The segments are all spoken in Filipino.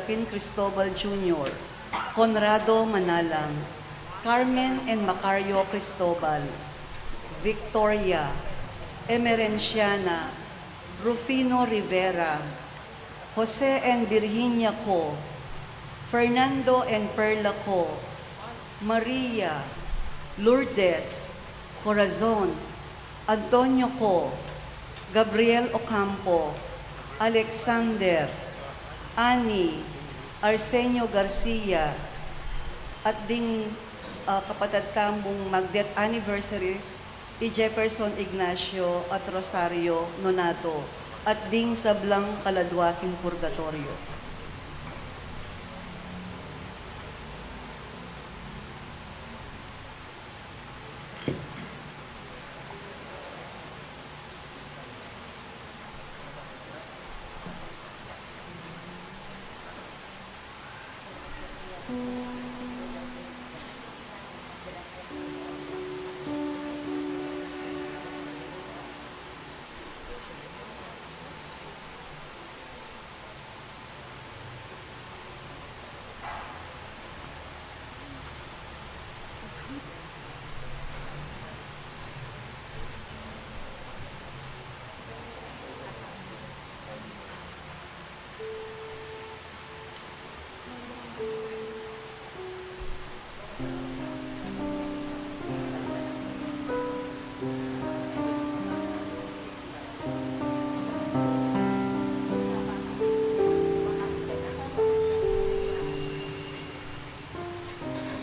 Serapin Cristobal Jr., Conrado Manalang, Carmen and Macario Cristobal, Victoria, Emerenciana, Rufino Rivera, Jose and Virginia Co, Fernando and Perla Co, Maria, Lourdes, Corazon, Antonio Co, Gabriel Ocampo, Alexander, Ani, Arsenio Garcia, at ding kapatid kamong mag-death anniversaries ni Jefferson Ignacio at Rosario Nonato, at ding sablang kaladwaking purgatorio.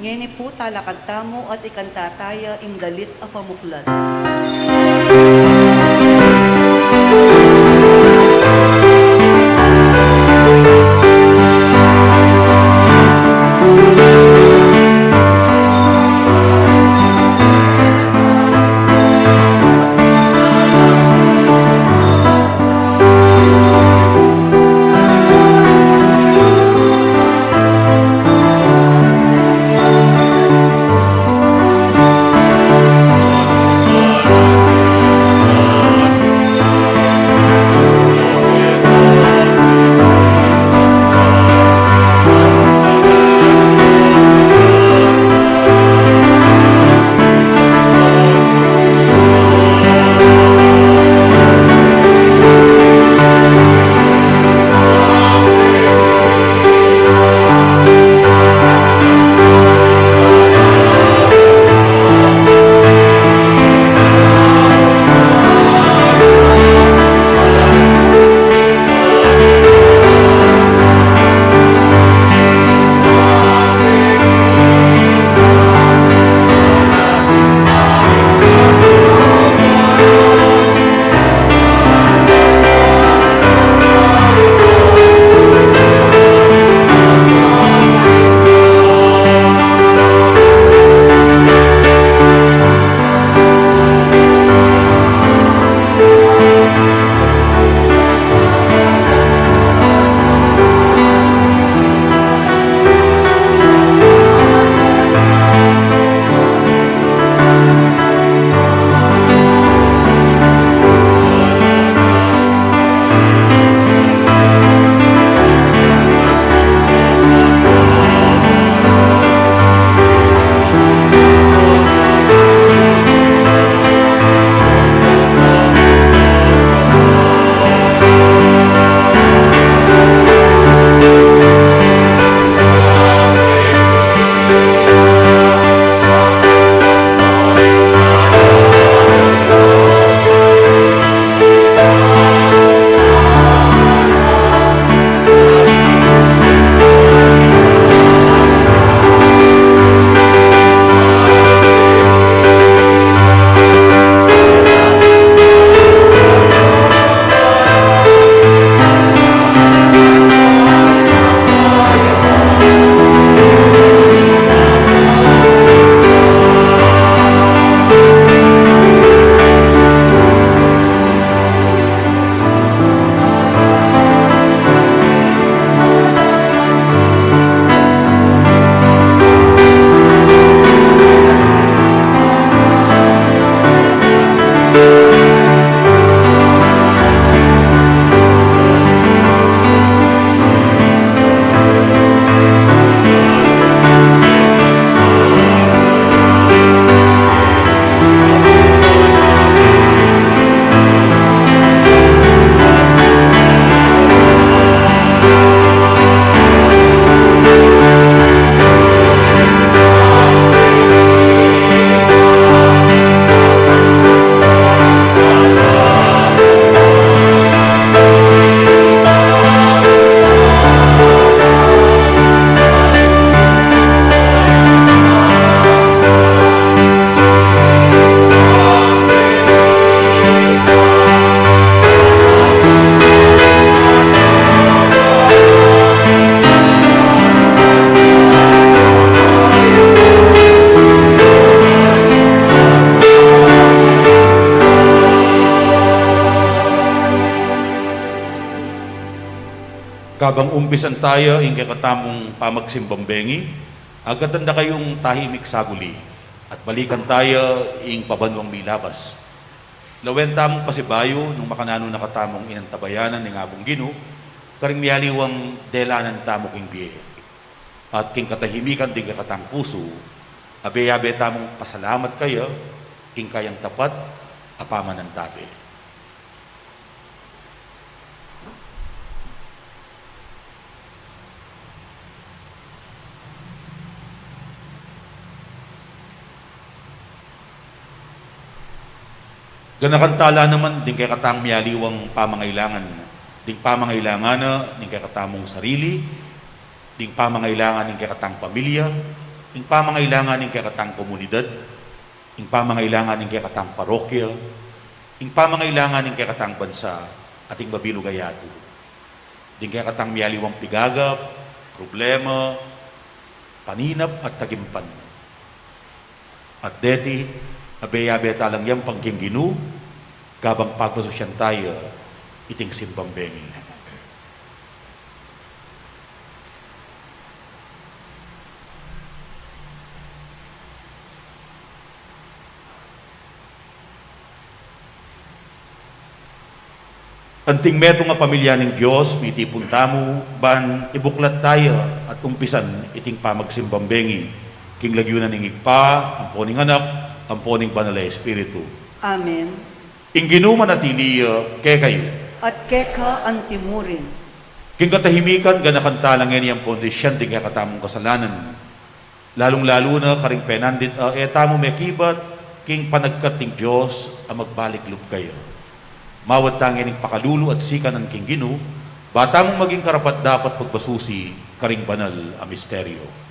Ngeni po talakad tamo at ikantataya ing dalit a pamuklat. Kabang umpisan tayo, ing kakatamong pamagsimbambengi, agatanda kayong tahimik saguli, at balikan tayo, ing pabanwang milabas. Lawen tamong pasibayo, nung makanano nakatamong inantabayanan ng abong gino, karing miyaliwang delanan tamo king biye. At king katahimikan din kakatang puso, abe-abe tamong pasalamat kayo, king kayang tapat, apaman ng tabi. Ganakantala naman, din kay katang miyaliwang pamangailangan. Ding pamangailangan na, din kay katamong sarili, ding pamangailangan din kay katang pamilya, ding pamangailangan din kay katang komunidad, ding pamangailangan din kay katang parokya, ding pamangailangan din kay katang bansa, ating mabilugayato. Ding kay katang miyaliwang pigagap, problema, paninap at tagimpan. At deti, abe-abe talang yang pangkingginu, kabang pagpasosyan tayo, iting simbambengi. Anting meto nga pamilya ng Diyos, miti puntamo, ban ibuklat tayo at umpisan iting pamagsimbambengi. King lagyunan ng igpa, amponing anak, amponing banal na Espiritu. Amen. Ingginuman at iliya, kaya kayo. At keka antimurin. King katahimikan, ganakantalang yan yung pondisyan, di kaya katamong kasalanan. Lalong-lalo na, karing penandit, etamo may kibat, king panagkat ng Diyos, ang magbalik loob kayo. Mawad tangin ng pakalulu at sika ng king ginu, bata mong maging karapat dapat pagbasusi, karing banal a misteryo.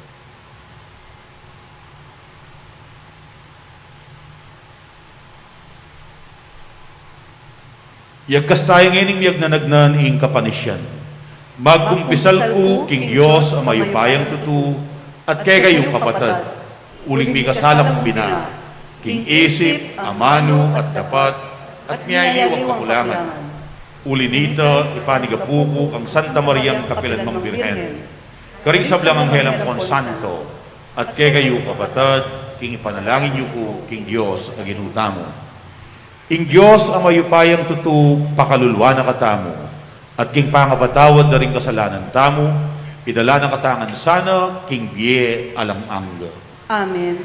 Yagkas tayo ngayon miyag na nagnan ing kapanisyan. Magkumpisal ko, king Diyos, ang mayupayang tutu, at kay kayong kapatad, uling mi kasalang bina, king isip, amano, at dapat, at miyayiwang kakulangan. Ulinita, ipanigapuko, ang Santa Mariang Kapilanmang Birhen, karing sablang ang helang konsanto, at kay kayong kapatad, king ipanalangin niyo ko, king Diyos, ang ginutamo. Ing Diyos ang mayupayang tutu, pakalulwa na katamo, at king pangabatawad na rin kasalanan tamo, idala ng katangan sana, king biye alang angga. Amen.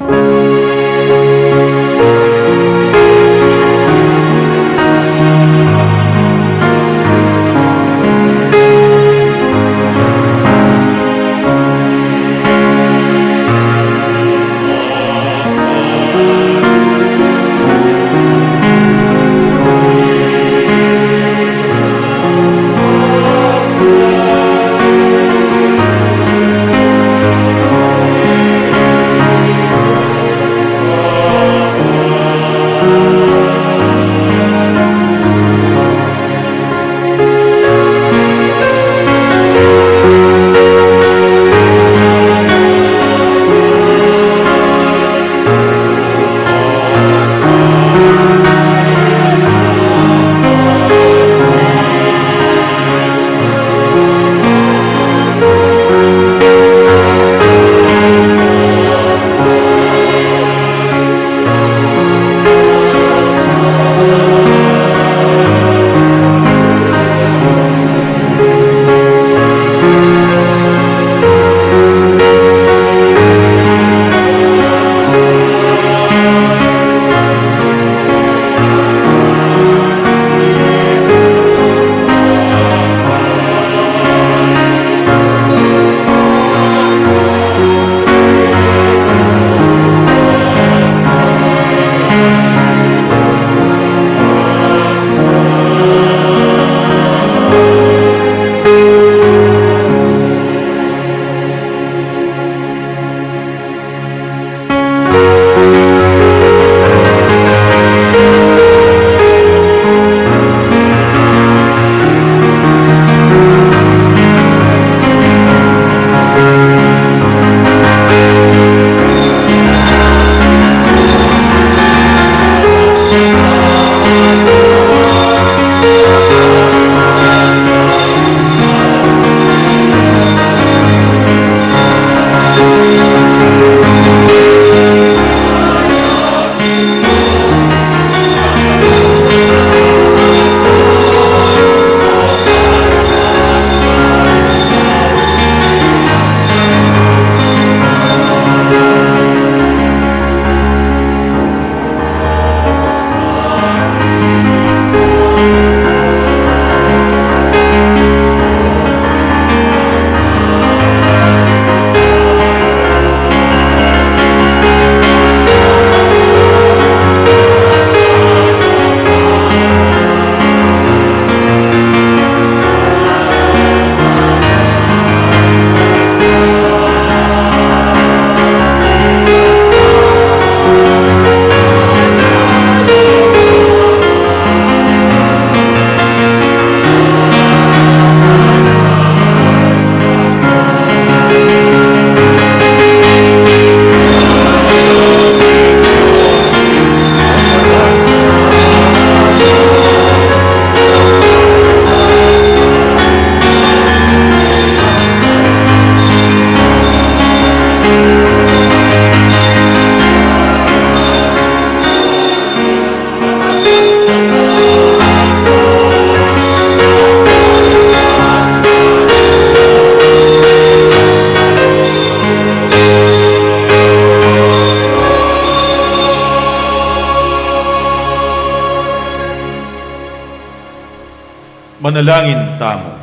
Manalangin tamo.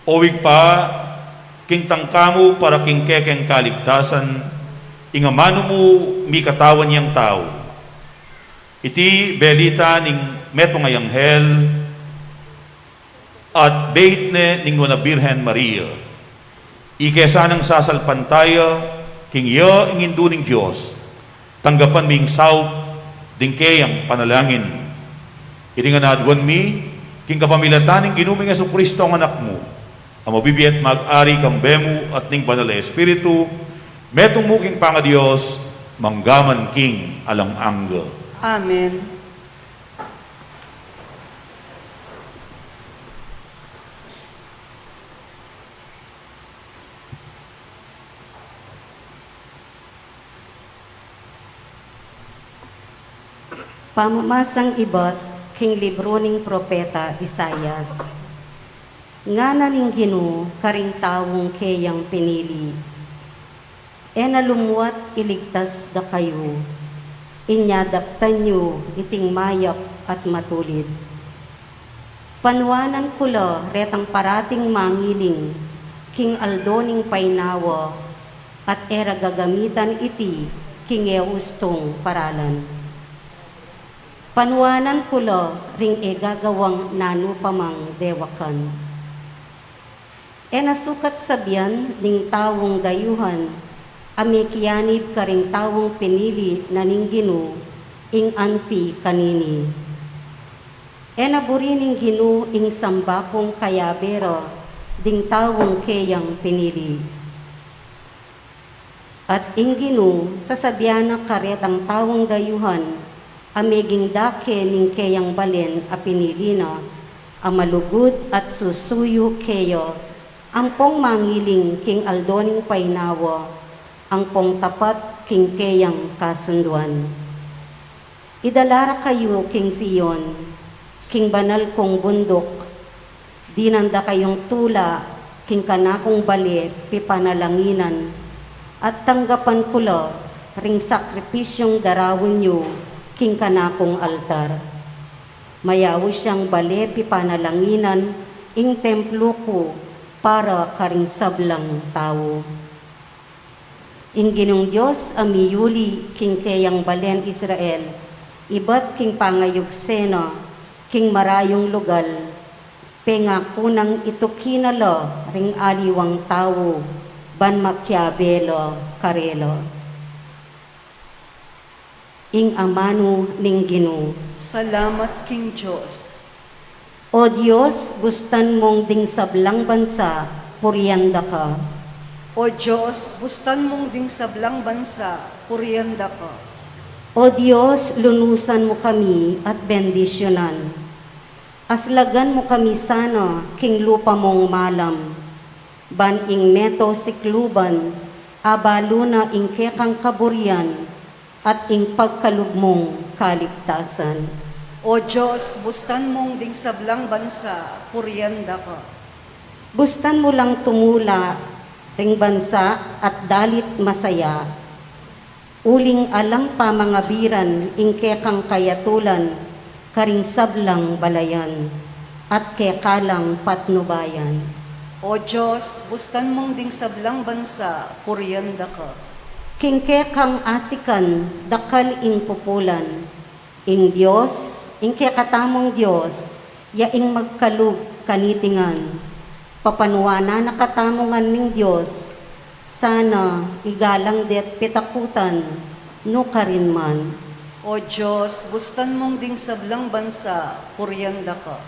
Owig pa, king tangkamo para king kekeng kaligtasan, ingamano mo mi katawan niyang tao. Iti belita ning meto ngayang hel, at bait ne ning wana Birhen Maria. Ikesa ng sasalpantaya, king iya ingindu ning Diyos, tanggapan ming saut, ding kayang panalangin. Iringan na adwan mi, king kapamilatan ning ginuming Yesu Kristo ang anak mo, ang mabibiyat mag-ari kang bemu at ning banal na Espiritu, metong muking panga Diyos, manggaman king alang angga. Amen. Pamamasang ibat, king libro ning propeta Isayas. Nga na ning Ginoo karing tawong kayang pinili. E nalumuat iligtas da kayo, inyadaptan nyo iting mayap at matulid. Panwanan kula retang parating mangiling, king aldoning painawa, at era gagamitan iti king eustong paralan. Panwanan kula ring gagawang nanupamang dewakan. E nasukat sabian ning tawong dayuhan, amikianib karing tawong pinili na ning Ginoo ing anti kanini. E naburi ning Ginoo ing sambapong kayabero ding tawong kayang pinili. At ing Ginoo sasabiana karetang tawong dayuhan, amiging dake ning kayang balen a pinili na, amalugod at susuyo kayo, ampong mangiling king aldoning painawa, ang pong tapat king kayang kasunduan. Idalara kayo king Sion, king banal kong bundok, dinanda kayong tula, king kanakong bali, pipanalanginan, at tanggapan kula, ring sakripisyong darawin nyo, king kanakong altar. Mayaw siyang bali, pipanalanginan, ing templo ko, para karing sablang tao. Ing Ginong Diyos amiyuli king kayang balen Israel, ibat king pangayugsena, king marayong lugal, pengakunang ito kinala ring aliwang tao, ban Machiavello karelo. Ing amano ning Ginoo. Salamat King Diyos. O Diyos, gustan mong ding sablang bansa, puryanda ka. O Diyos, bustan mong ding sablang bansa, puryanda ka. O Diyos, lunusan mo kami at bendisyonan. Aslagan mo kami sana, king lupa mong malam. Ban ing meto sikluban, abalo na ing kekang kaburian, at ing pagkalugmong kaligtasan. O Diyos, bustan mong ding sablang bansa, puryanda ka. Bustan mo lang tumula, ring bansa at dalit masaya. Uling alang pamangabiran, ing kekang kayatulan, karing sablang balayan, at kekalang patnubayan. O Diyos, bustan mong ding sablang bansa, puryanda ka. King kekang asikan, dakal ing pupulan, ing Diyos, ing kekatamong Diyos, yaing magkalug kanitingan, papanuana nakatamongan ning Diyos, sana igalang det pitakutan, no karinman. O Diyos, bustan mong ding sablang bansa, puryanda ka.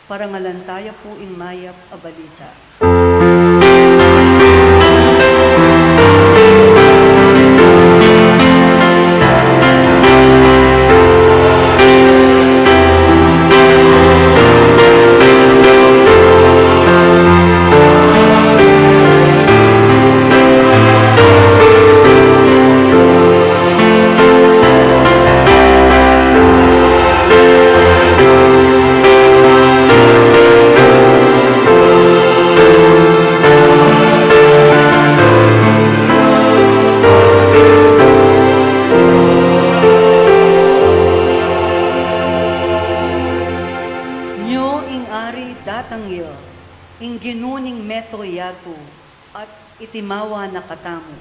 Parangalantaya po ing mayap a balita. itimawa na katamo.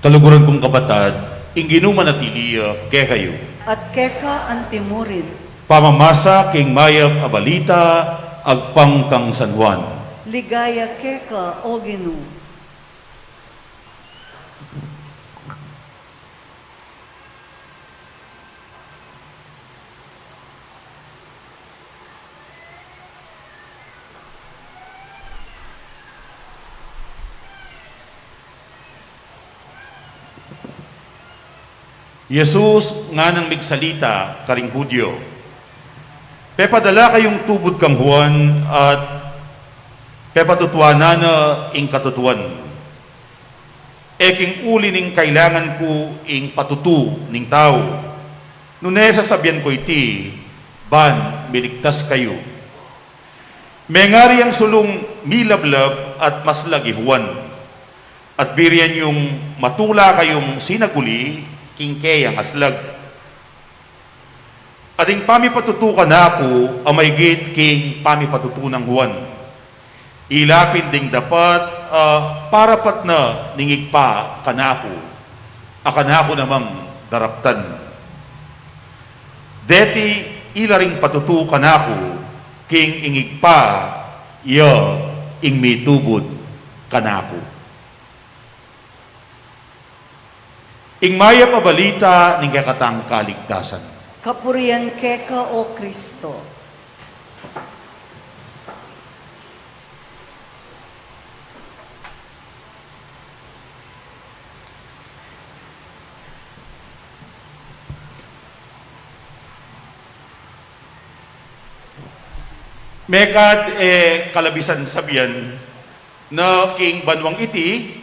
Kaluguran kong kapatad, ingginuman at iliya, kaya kayo. At keka antimurin, Pamamasa king mayap abalita, agpang kang San Juan. ligaya keka o Ginoo. Jesus nga nang migsalita, karing Hudyo. Pepadala kayong tubod kang Juan at pepatutwanan na ing katutuan. Eking uli ning kailangan ko ing patutu ning tao. Nune sasabihan ko iti, ban miligtas kayo. Mengari ang sulong milablab at maslagi Juan. At biriyan yung matula kayong sinaguli, kingkay ang aslag. Ading pamipatutukan na ako, amay gate king pamipatutunang Juan. Ilapin ding dapat, parapat na ningig pa kanako. Akanako namang daraptan. Deti ilaring patutukan ako, king ingig pa, iya ing mitubod kanako. Ing maya pabalita ning kakatang kaligtasan. Kapurian keka o Kristo. Mekad kalabisan sabihan na king banwang iti,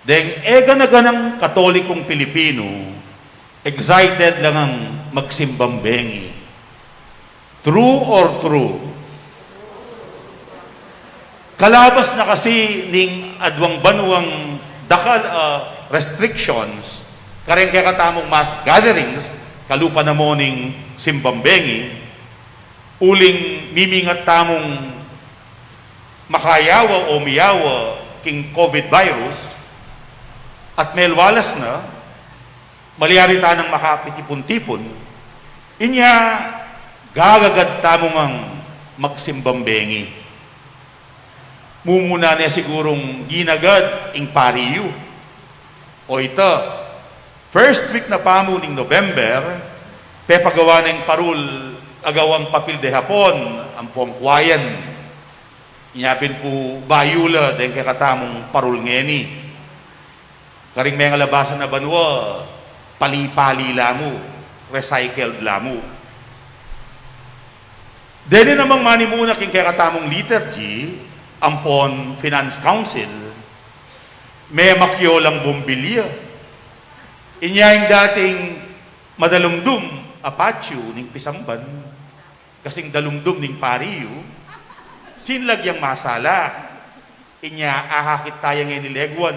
deng ega na ganang katolikong Pilipino, excited lang ang magsimbambengi. True or true? Kalabas na kasi ning adwang banwang dakal restrictions, kareng kaya katamong mass gatherings, kalupa na mo ning simbambengi, uling mimingat tamong makayawa o miyawa king COVID virus, at melwalas na, maliyari tanang makapitipon-tipon, inya gagagad tamong ang magsimbambengi. Mumuna niya sigurong ginagad ing pariyo. O ito, first week na pamo ning November, pepagawa ng parul agawang papel de hapon, ang pongkwayan. Inyapin po bayula, dahil kakatamong parul ngeni. Karing may labasan na banwa, pali-pali lamo, recycled lamo. Dahil namang mani muna king kaya katamong liturgy, ampon Finance Council, may makyolang bumbilya. Inya yung dating madalumdum, apatyo, ning pisamban, kasing dalumdum ning pariyo, sinlagyang masala, inya ahakit tayang inilegwan,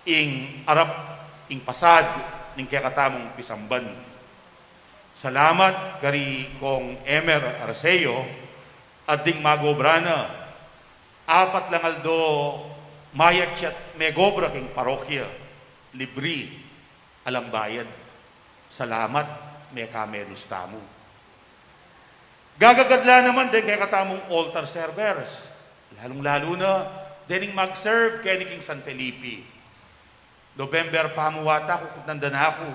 ing arap, ing pasad, ning kaya katamong pisamban. Salamat kari kong Emer Arceo at ding magobrana, apat lang aldo mayat siyat megobra king parokya, libri, alam bayad. Salamat, may kamerus tamo. Gagagadla naman din kaya katamong altar servers, lalong-lalo na, dining mag-serve kaya ni King San Felipe. November pamuwata, kukutnanda na ako.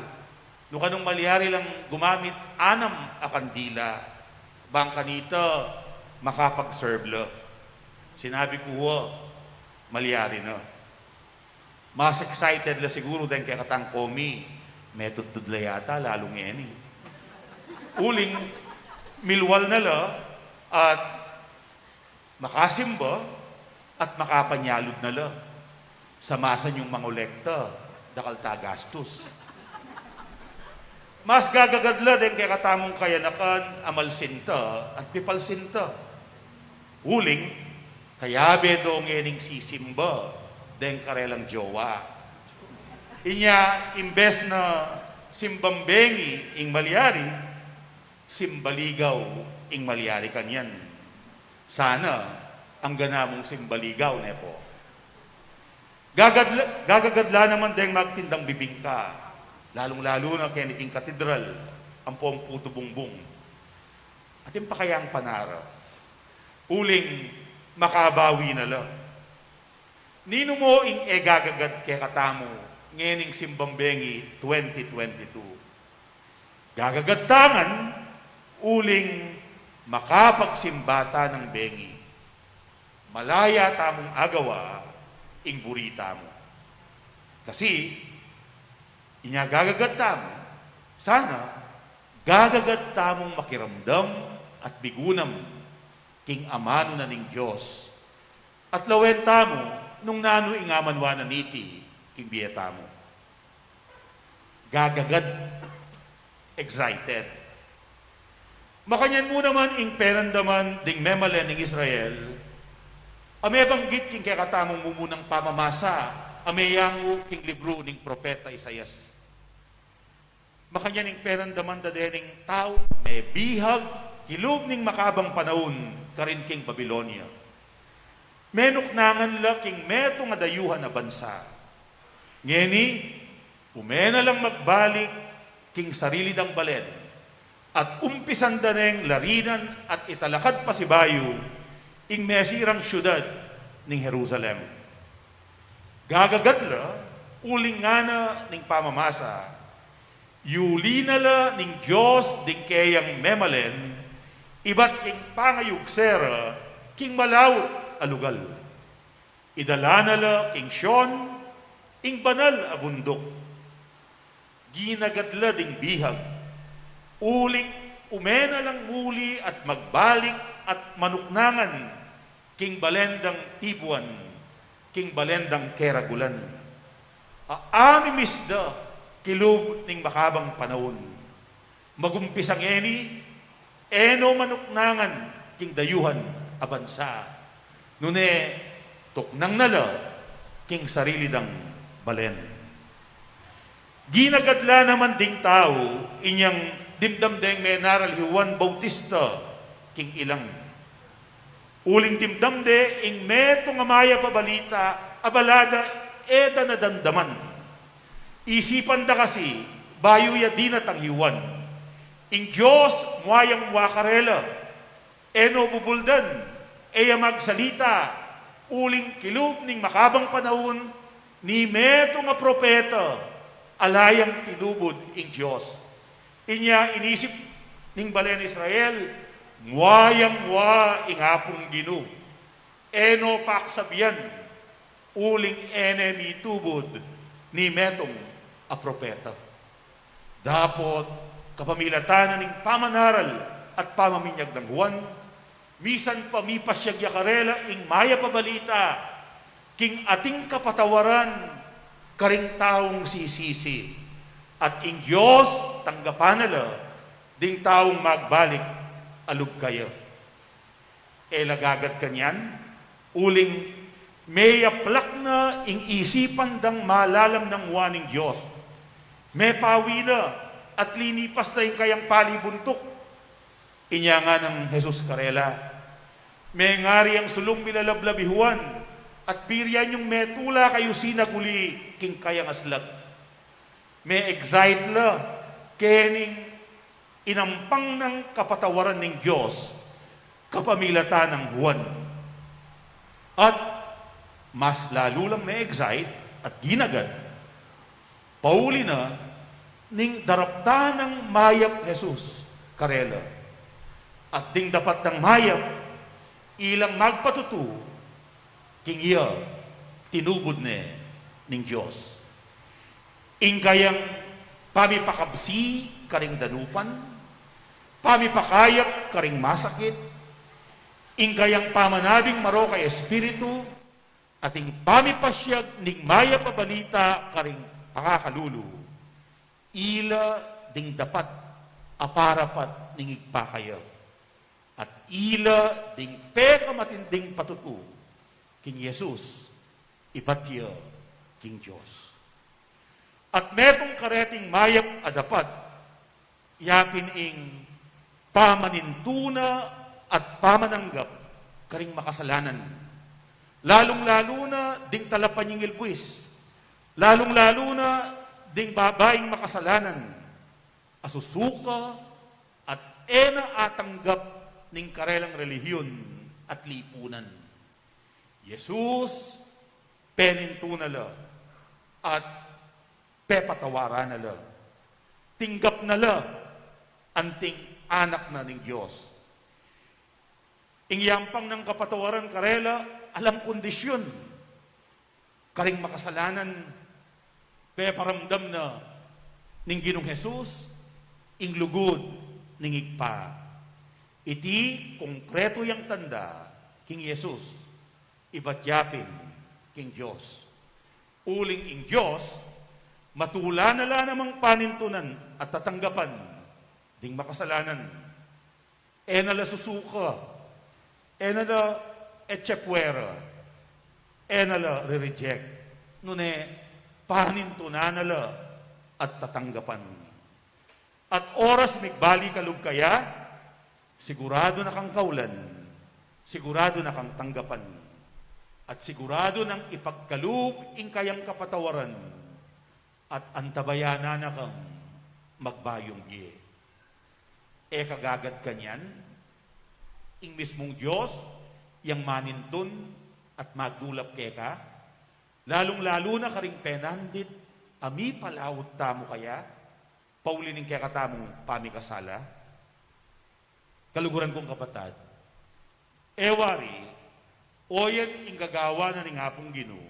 No kanong maliyari lang gumamit, anam a kandila. Bang kanito, makapag-serve la. Sinabi ko, maliyari na. Mas excited la siguro dahil kaya katang komi. May tutudla yata, lalong yan eh. Uling, milwal na la at makasimba at makapanyalod na la. Samasan yung mangolekta, dakal ta gastos. Mas gagagadla din kay katamong kayanakan, amalsinta at pipalsinta. Uling, kaya bedo ngening sisimba, den karelang jowa. Inya, imbes na simbambengi ing malyari, simbaligaw ing malyari kanyan. Sana, ang ganamong simbaligaw, nepo. Gagagadla naman deng magtindang bibingka. Lalong-lalo na keniking katedral, ang poong puto bungbong. At yung pakayang panara, uling makabawi na lang. Nino mo ing egagagad kay katamo, ngening simbambengi 2022. Gagagad tangan, uling makapagsimbata ng bengi. Malaya tamong agawa, ing burita mo. Kasi, inya gagagat tamo, sana gagagat tamong makiramdam at bigunam king amano na ning Diyos. At lawen tamo nung nano ingamanwa na niti king biya tamo. Gagagat excited. Makanyan mo naman ing perandaman ding memalen ning Israel, ame banggit king kakatamong mumunang pamamasa, ameyango king libro ning propeta Isaias. Makanya ning perandaman da dening tao, may bihag, hilog ning makabang panahon, karin king Babylonia. Menuknangan la king meto nga dayuhan na bansa. Ngeni, umena lang magbalik king sarili dang balen, at umpisan da neng larinan at italakad pa si bayo, ing mesirang syudad ning Jerusalem. Gagagat la, uling nga na ning pamamasa, yulinala ning Diyos ding kayang memalen, iba't king pangayugsera, king malawot alugal. Idalanala king Sion, ing banal a bundok. Ginagadla ding bihag, uling umena lang muli at magbalik at manuknangan, king balendang tibuan, king balendang keragulan. Aamimisda, kilub ning makabang panahon. Magumpisang eni, eno manuknangan, king dayuhan, abansa. Nune, tuknang nala, king sarili dang balen. Ginagadla naman ding tao, inyang dimdam deng menaral Juan Bautista, king ilang. Uling dimdam de, ing meto nga maya pabalita, abalada, eda na dandaman. Isipan da kasi, bayo ya di natanghiwan. Ing Diyos, muayang wakarela, eno bubuldan, eya magsalita, uling kilub ning makabang panahon, ni meto nga propeta, alayang tinubod ing Diyos. Inya inisip ning balen Israel, muayang wa ing apong ginu, eno paksabian, uling enemy tubod, ni metong a propeta. Dapot, kapamilatanan ng pamanaral at pamaminyag ng Juan, misan pamipasyag yakarela ing maya pabalita, king ating kapatawaran, karing taong sisisi, at ing Diyos tanggapan nala, ding taong magbalik, alug kayo. Elagagat kanyan, uling may aplak na ing isipan dang malalam ng waning Diyos. May pawila at linipas na yung kayang palibuntok. Inya nga ng Jesus Karela. May ngari ang sulong milalablabihuan at biryan yung metula kayo sinaguli king kayang aslag. May excite la kening inampang ng kapatawaran ng Diyos kapamilata ng Juan. At mas lalo lang may excite at ginagad, pauli na ning darapta ng mayap Jesus Karela. At ding dapat ng mayap, ilang magpatutu, king iya, tinubod ning Diyos. Ing kayang pamipakabsi karing danupan, pamipakayap karing masakit, ingkayang pamanabing maro kay Espiritu, ating pamipasyag ning maya pabalita karing pakakalulu. Ila ding dapat aparapat ning igpakayo. At ila ding peka matinding patutu king Jesus, ipatya king Diyos. At metong kareting mayap adapat, yapin ing pamanintuna at pamananggap karing makasalanan. Lalong-lalo na ding talapan yung ilbuis. Lalong-lalo na ding babaeng makasalanan. Asusuka at ena atanggap ning karelang relihiyon at lipunan. Jesus, penintuna la at pepatawaran na la. Tinggap na la anting anak na ning Diyos. Ingyampang ng kapatawaran karela, alam kondisyon. Karing makasalanan, peparamdam na ning Ginong Jesus, ing lugod ning igpa. Iti konkreto yang tanda, king Jesus, ibatyapin king Diyos. Uling ing Diyos, matula na la namang panintunan at tatanggapan ding makasalanan. Enala susuka, enala etchepwera, enala re-reject. Nune, panintunanala at tatanggapan. At oras migbali kalug kaya, sigurado na kang kaulan, sigurado na kang tanggapan, at sigurado nang ipagkalug ing kayang kapatawaran, at antabayanan na kang magbayong giye. E kagagad kanyan, ing mismong Diyos, yang manintun at magdulap keka, lalong-lalo na karing penandit, ami palawot tamo kaya, paulining kaya katamong pamikasala. Kaluguran kong kapatad, ewari, oyan ing gagawa na ning hapong Ginoo,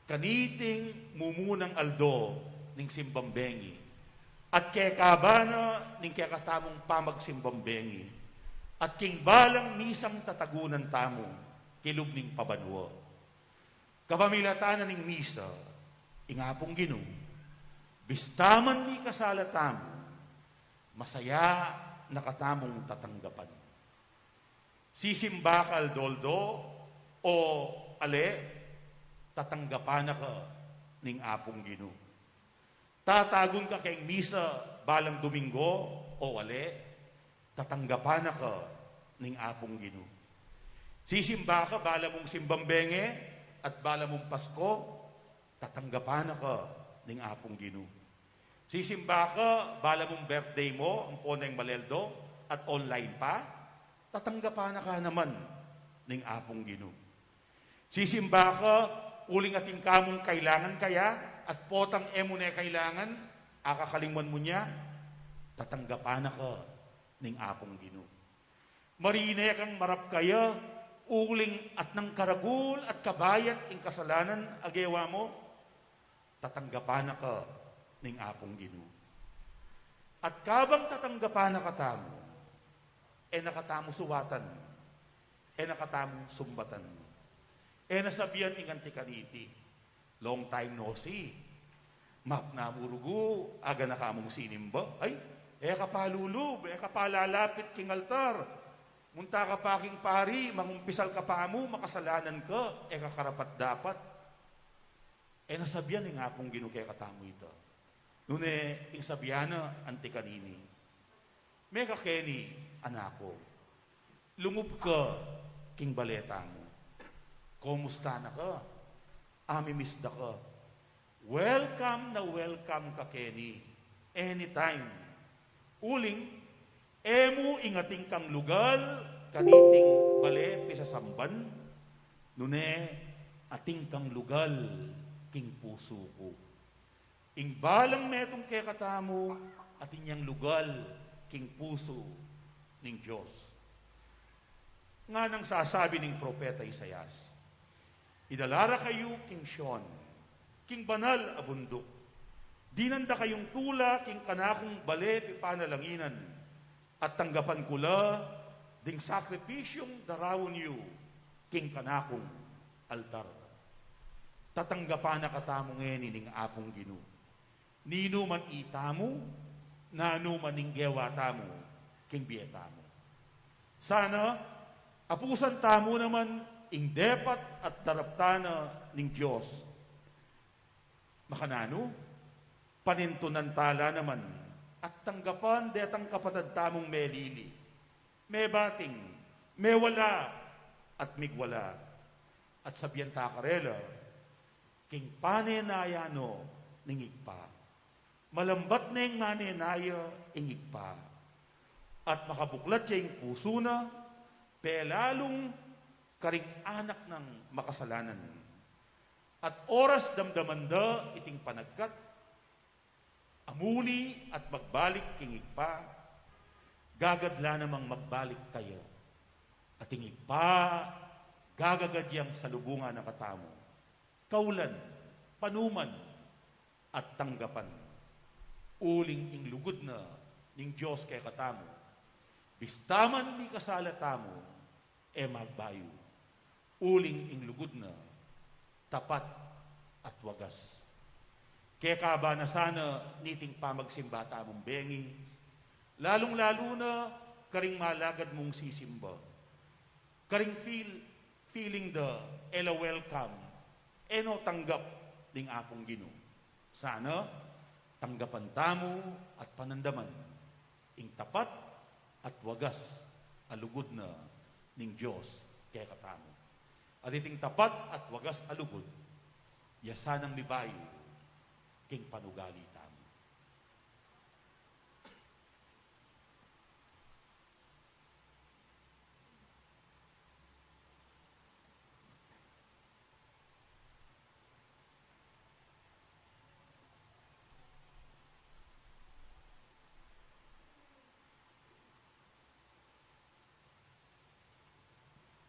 kaniting mumunang aldo ning simbambengi, at kaya kabana ning kaya katamong pamagsimbambengi, at king balang misang tatagunan tamo, kilub ning pabanwa. Kapamilatanan ning misa, ing hapong Ginoo, bistaman ni kasala tamo, masaya nakatamong tatanggapan. Sisimbakal doldo o ale, tatanggapan na ka ning apong Ginoo. Tatagon ka kay misa balang Domingo o ale, tatanggapan na ka ning apong Ginoo. Sisimba ka bala mong simbambenge at bala mong Pasko, tatanggapan na ka ning apong Ginoo. Sisimba ka bala mong birthday mo, ang poneng Maleldo, at online pa, tatanggapan na ka naman ning apong Ginoo. Sisimba ka uling ating kamong kailangan kaya, at potang emune kailangan, akakalingman mo niya, tatanggapan na ka ning apong Ginoo. Marine kang marap kaya, uling at nang karagul at kabayat ing kasalanan agewa mo, tatanggapan na ka ning apong Ginoo. At kabang tatanggapan na katamo, nakatamo suwatan, nakatamo sumbatan, nasabihan ing antikaniti, long time no see, mak na murugo, aga na kamong sinimba, ay, kapalulub, kapalalapit king altar, munta ka pa king pari, mangumpisal ka pa mo, makasalanan ka, kakarapat dapat. Nasabihan nga akong ginukay katamo ito. Nune, ing sabihan na antikanini, mega keni, anako, lungub ka, king baleta mo. Kumusta na ka? Amimisda ka. Welcome na welcome ka, Kenny. Anytime. Uling, emu ingating kang lugal, kaniting bale, pisasamban, nune, ating kang lugal, king puso ko. Ing balang metong kay katamo, ating yang lugal, king puso, ning Diyos. Nga nang sasabi ning propeta Isayas, idalara kayo, king Sion, king banal abundok. Dinanda kayong tula, king kanakong bale, pipanalanginan. at tanggapan kula ding sakripisyong darawon yu king kanakong altar. Tatanggapan na katamo ngayon ning apong Gino. Nino man itamo, nano man ning gewa tamo, king bietamo. Sana, apusan tamo naman ing depat at daraptana ning Diyos. Makanano, panintunan tala naman, at tanggapan detang kapatad tamong melili. May bating, may wala, at migwala. At sabihan ta karela, king panenayano ningigpa. Malambat na yung manenaya ingigpa. At makabuklat siya yung puso na, pelalong karing anak ng makasalanan. At oras damdamanda iting panagkat, amuli at magbalik kingigpa, gagadla namang magbalik kayo. At ingigpa, gagagadyang salubungan na katamo. Kaulan, panuman, at tanggapan. Uling ing lugod na ning Diyos kay katamo. Bistaman mi kasala tamo, magbayo. Uling ing lugod na, tapat at wagas. Kaya kaba na sana niting pamagsimba tamong bengi, lalong-lalo na karing malagad mong sisimba. Karing feeling the ela welcome, eno tanggap ding apong Gino. Sana tanggapan tamo at panandaman, ing tapat at wagas alugod na ning Diyos kaya katamo. At iting tapat at wagas alugod, yasanang libayo, king panugali tamo.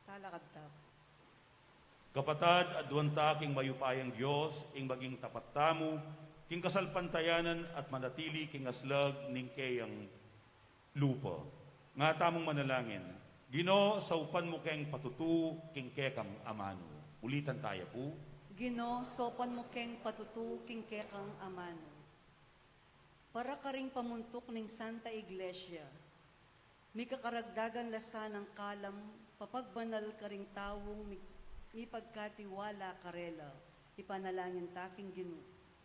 Talakadtap. Kapatad, adwanta king mayupayang Diyos, ing maging tapat tamo, king kasalpantayanan at manatili king aslag ning kayang lupa. Nga tamong manalangin, Gino, saupan mo keng patutu, king kekang amano. Ulitan tayo po. Gino, sopan mo keng patutu king kekang amano. Para karing pamuntok ning Santa Iglesia, may kakaragdagan lasa ng kalam, papagbanal karing tawong may pagkatiwala karela, ipanalangin taking Gino.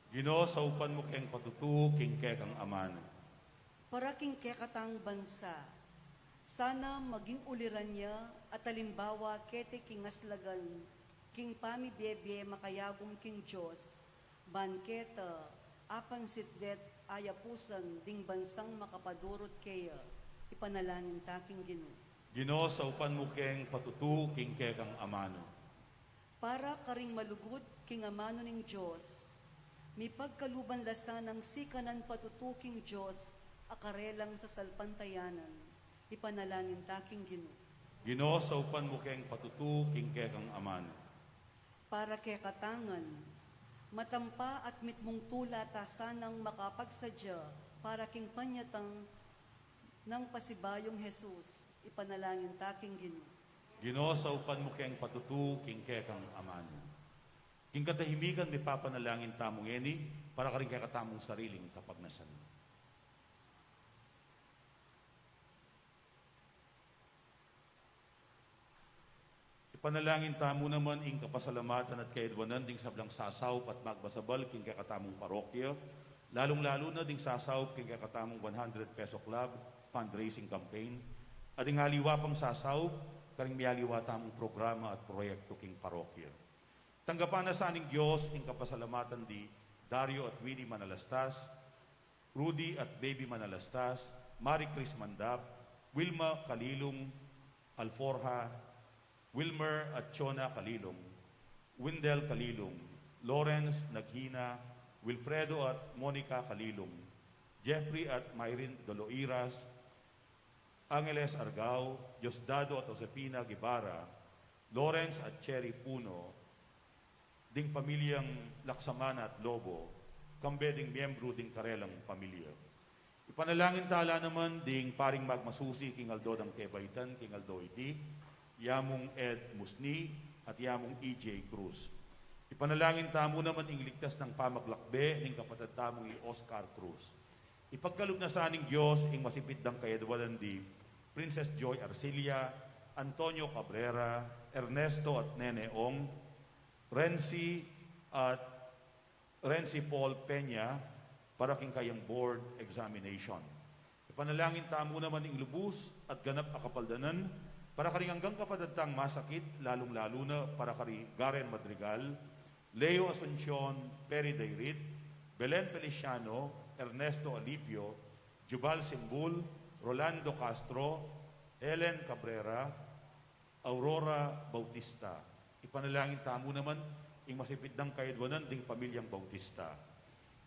Gino, saupan mo keng patutu, king kekang amano. Para king kekatang bansa, sana maging uliran niya at alimbawa kete king aslagan, king pamibebe makayagom king Diyos, banketa, apan sitdet, ayapusan, ding bansang makapadurot kaya, ipanalangin taking Gino. Gino, saupan mo keng patutu, king kekang amano. Para karing malugod king amano ning Diyos, may pagkaluban lasa ng sikanan patutuking Diyos, akarelang sa salpantayanan, ipanalangin taking Gino. Gino, saupan mo keng patutu, king kekang amano. Para kay katangan, matampa at mitmong tula ta sanang makapagsadya para king panyatang ng pasibayong Jesus, ipanalangin taking Gino. Gino, saupan mo keng patutu, king kekang amano. King katahimikan, may papanalangin tamong eni, para ka rin kaya katamong sariling kapagnasan. Ipanalangin tamo naman ing kapasalamatan at kaedwanan ding sablang sasaw at magbasabal king kakatamong parokya, lalong-lalo na ding sasaw king kakatamong 100 peso club fundraising campaign, at ing haliwa pang sasaw, karing miyaliwa tamong programa at proyekto king parokya. Tanggapan na sa aning Diyos ing kapasalamatan di Dario at Winnie Manalastas, Rudy at Baby Manalastas, Marie Chris Mandap, Wilma Kalilong, Alforja, Wilmer at Chona Kalilong, Windel Kalilong, Lawrence Naghina, Wilfredo at Monica Kalilong, Jeffrey at Myrin Doloiras, Angeles Argao, Diosdado at Josefina Guevara, Lawrence at Cherry Puno, ding pamilyang Laksamana at Lobo, kambe ding miyembro ding karelang pamilya. Ipanalangin tala naman ding paring magmasusi King Aldo ng Kebaitan, King Aldo Iti, Yamong Ed Musni, at Yamong E.J. Cruz. Ipanalangin tamo naman ing ligtas ng pamaglakbe ng kapatid tamong Oscar Cruz. Ipagkalog na sa aning Diyos ing masipit ng kayadwalan di Princess Joy Arcilia, Antonio Cabrera, Ernesto at Nene Ong, Renzi Paul Peña para king kayang board examination. Ipanalangin tamo naman ing lubus at ganap akapaldanan para karing hanggang kapadatang masakit, lalong-lalo na para kari Garen Madrigal, Leo Asuncion, Perry Dayrit, Belen Feliciano, Ernesto Alipio, Jubal Simbul, Rolando Castro, Helen Cabrera, Aurora Bautista. Ipanalangin tamo naman ing masipit ng kayadwanan ding pamilyang Bautista.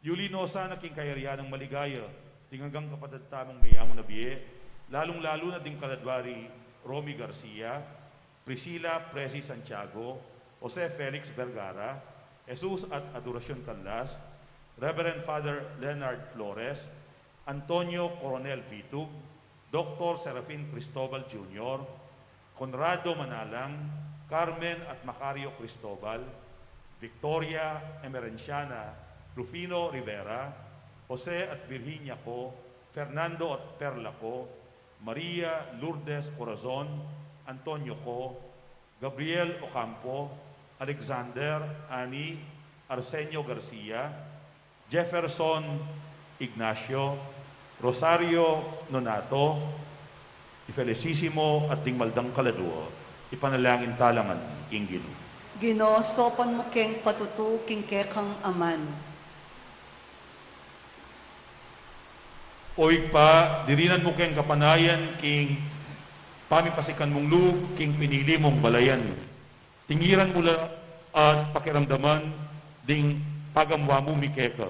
Yulino sana king kayarian ng maligaya, ding hanggang kapatid tamong mayamon na biye, lalong-lalo na ding kaladwari Romy Garcia, Priscilla Presi Santiago, Jose Felix Vergara, Jesus at Adoracion Canlas, Reverend Father Leonard Flores, Antonio Coronel Vitug, Dr. Serafin Cristobal Jr., Conrado Manalang, Carmen at Macario Cristobal, Victoria Emerenciana, Rufino Rivera, Jose at Virginia Co, Fernando at Perla Co, Maria Lourdes Corazon, Antonio Co, Gabriel Ocampo, Alexander Ani, Arsenio Garcia, Jefferson Ignacio, Rosario Nonato, Felicissimo at Dingmaldang Kaladuo, ipanalangin talangan king Ginoo. Ginoo, sopan mo keng patutu, king kekang aman. Oy pa, dirinan mo keng kapanayan, king pamipasikan mong lug, king pinili mong balayan. Tingiran mo at pakiramdaman, ding pagamwa mo mikeka.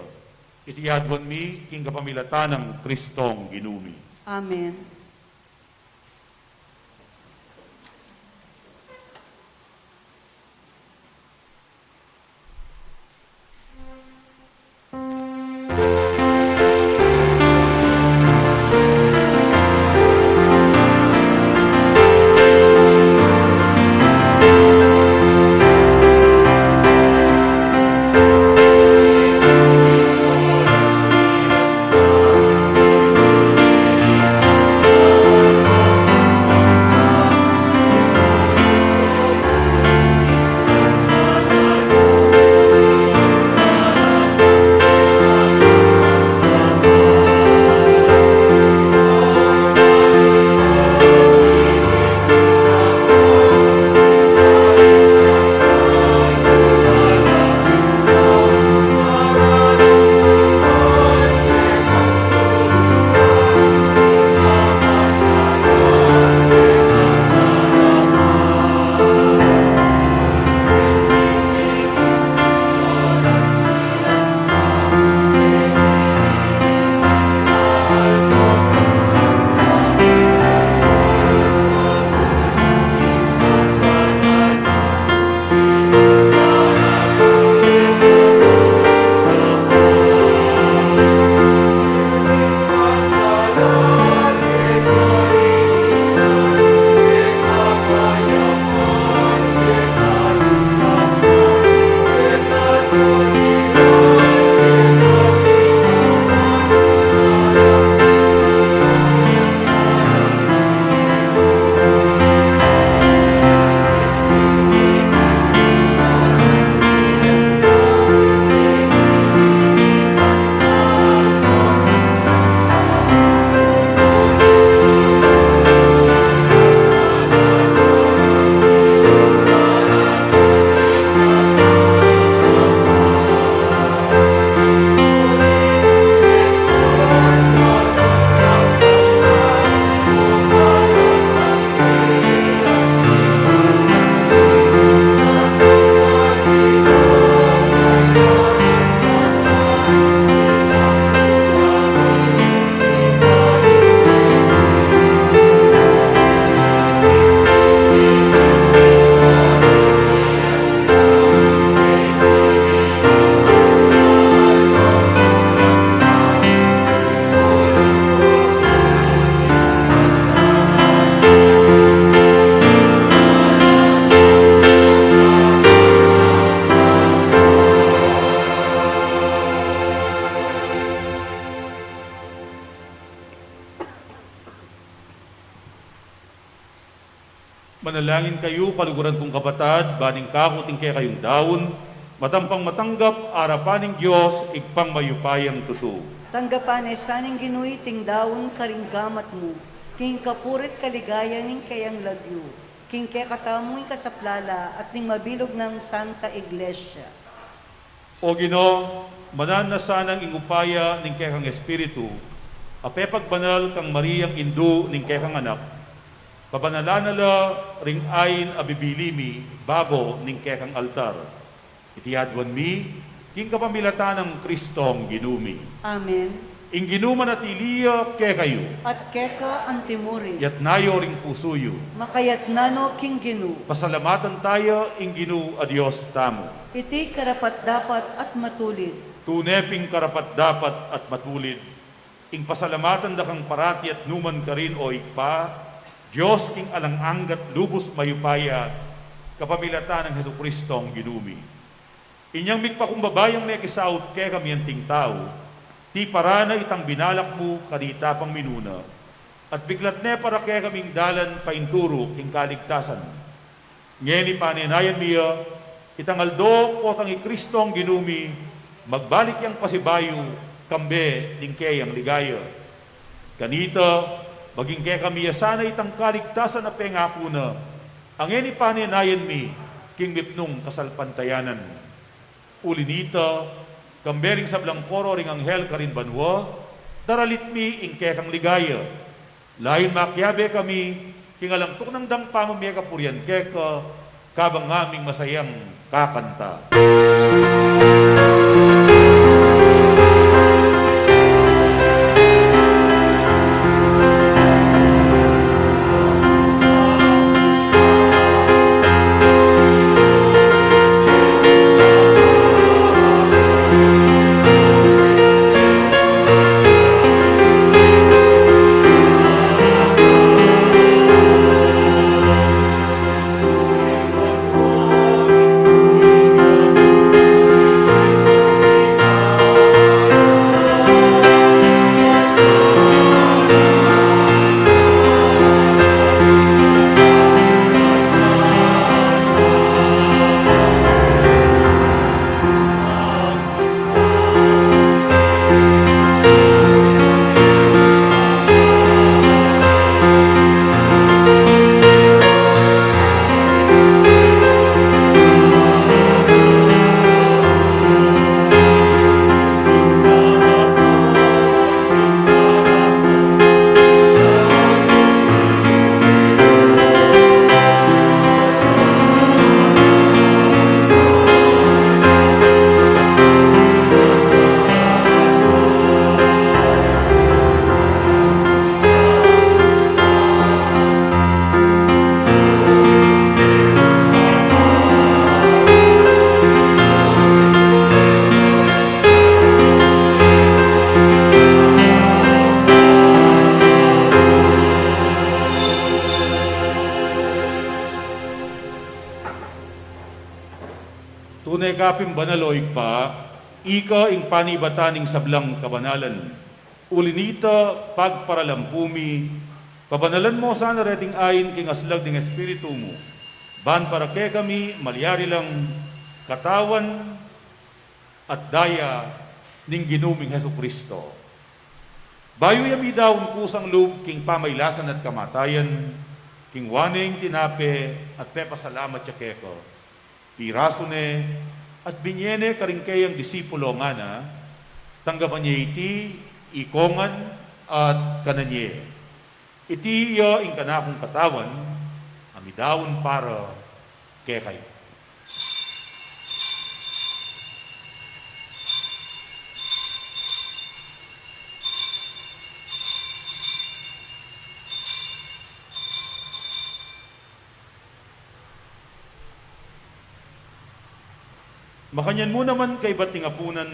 Itiyadwan mi, king kapamilata ng Kristong Ginumi. Amen. manalangin kayo, kaluguran kong kapatad, baning kakuting kaya kayong daon, matampang matanggap, arapaning Diyos, igpang mayupayang tutu. Tanggapan ay saning ginuy ting daon karinggamat mo, king kapurit kaligaya ning kayang lagyo, king kaya katamoy kasaplala at ning mabilog ng Santa Iglesia. O Ginoo, manan na sanang ingupaya ning kaya kang Espiritu, apepagbanal kang Mariyang Indu ning kaya kang anak, pabanala ring ayin abibilimi, babo ning kaya kang altar. Itiyadwan mi, king kapamilatan ng Kristong ginumi. Amen. Ing ginuman at iliya kaya kayo, At keka antimuri, yat nayo ring pusuyo. makayat nano king ginu, Pasalamatan tayo, ing ginu a Diyos tamo. iti karapat dapat at matulid. Tuneping karapat dapat at matulid. Ing pasalamatan da kang parati at numan ka rin o ikpa, Diyos king alang-anggat lubos mayupaya, kapamilatan ng Heso Kristong ginumi. Inyang mikpakumbabayang may kisaut kaya kami ang tao, ti parana itang binalak mo kadita pang minuna, at biglat ne para kaya kaming dalan painturo king kaligtasan. Ngeni paninayan miya, itang aldo o tang Kristong ginumi, magbalik yang pasibayo, kambe ning kayang ligaya. Kanita, maging kaya kami sana itang kaligtasan na pengako na, ang eni paninayan mi, king mipnong kasalpantayanan. Ulinita, kambering sablang koro ring anghel karin banwa, daralit mi ing kaya kang ligaya. Lain makyabe kami, king alangtok ng dangpa mo miya kapuryan keka, kabang aming masayang kakanta. Tunay kapim banaloy pa, ika ing panibataning sablang kabanalan. Ulinita pagparalampumi, pabanalan mo sana reting ayin king aslag ng Espiritu mo. Ban para kay kami, malyari lang katawan at daya ning ginuming Heso Kristo. Bayo yami daon kusang loob king pamaylasan at kamatayan, king waning tinape at pepasalamat siya keko. Piraso ne at binyene karingkayang disipulo nga na, tanggapan niya iti, ikongan at kananye. Iti iya ing kanakong katawan, amidawon para kekay. Makanyan mo naman kay bating apunan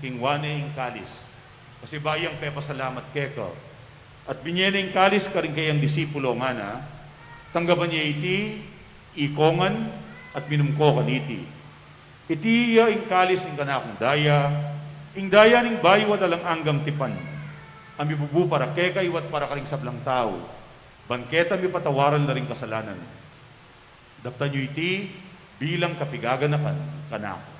king wane ing kalis. Kasi bayang pepasalamat keko. At binyene ing kalis karing kayang disipulo nga na, tanggapan niya iti, ikongan at minumko kaniti. Iti iya ing kalis ing kanakong daya, ing daya ning bayo at alang anggang tipan. Ami bubu para kekay wat para karing sablang tao. Bangketa mi patawaran na ring kasalanan. Daptan nyo iti bilang kapigaganakan kanako.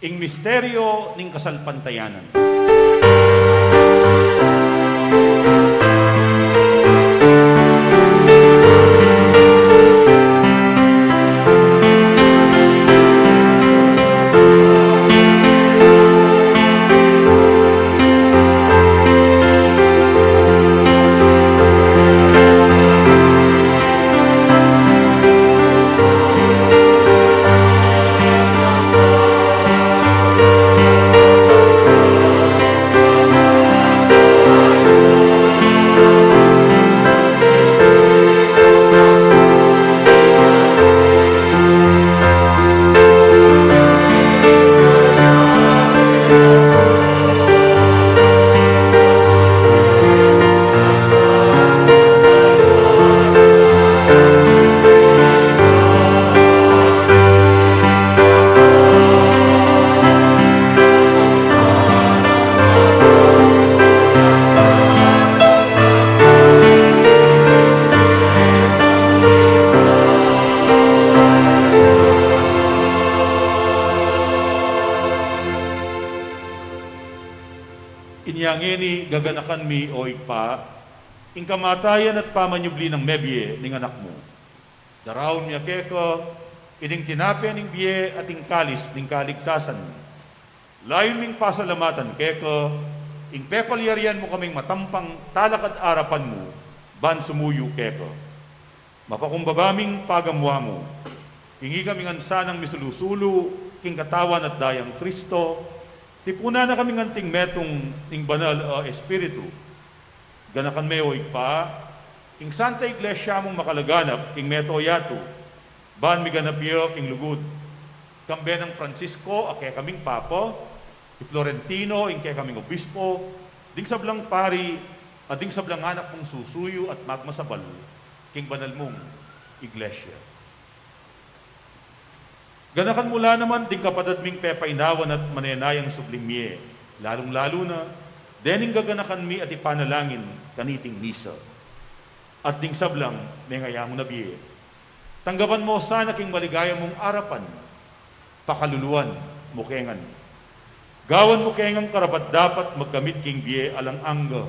Ing misteryo ning kasalpantayanan. Inyangeni gaganakan mi o igpa, ing kamatayan at pamanyubli ng mebye ning anak mo. Darawon miya keko, ining tinapi ning biye at ing kalis ning kaligtasan. Layon ming pasalamatan keko, ing pepalyarian mo kaming matampang talakad arapan mo, ban sumuyo keko. Mapakumbabaming pagamwa mo, hingi kaming ansanang misulusulu, king katawan at dayang Kristo, tipuna na kami nganting metong ing banal espiritu. Ganakan meo igpa, ing Santa Iglesia mong makalaganap, ing meto yato, ban mi ganapyo ing lugod. Kambe ng Francisco, ake kaming papo, i Florentino, ing kaya kaming obispo, ding sablang pari, at ding sablang anak mong susuyo at magmasabal, king banal mong Iglesia. Ganakan mula naman ting kapatadming pepainawan at manenayang sublimye, lalong-lalo na, dening gaganakan mi at ipanalangin kaniting misa. At ding sablang, may ngayang nabiye. Tanggapan mo sana king maligaya mong arapan, pakaluluan, mukengan. Gawan mukengang karapat dapat magkamit king biye alang angga.